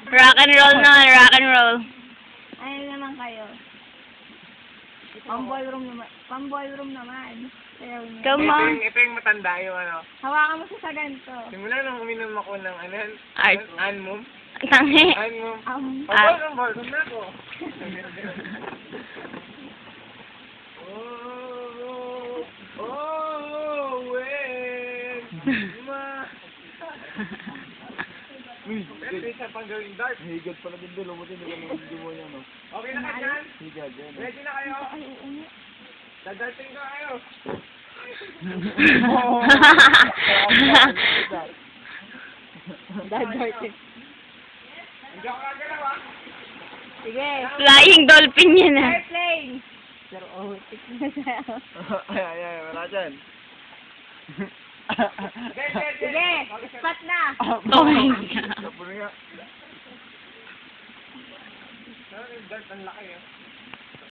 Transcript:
Rock and roll naman, rock and roll. Ayun naman kayo. Pang-ballroom naman. Pang-ballroom naman. Ayaw niyo. Come on. Ito yung matanda yung ano. Hawakan mo siya sa ganito. Simula nung uminom ako ng ano yan? Art. Anmum? Tangi. Anmum. Ballroom na ako. Uy, Pwede siya pang gawing dark. higad pala din doon. Umutin nila ng demonyo, no? Okay na kayo dyan? Higad, yan. Ready na kayo? Dadalting ko kayo. Dadarting. Hindi ako kagalaw ah. Sige. Flying dolphin yan ah. Airplane. Pero tik na siya. Ay, wala dyan. Sige. Spot na. Oh my God. Tapos nga. Ang dark, ang laki ah.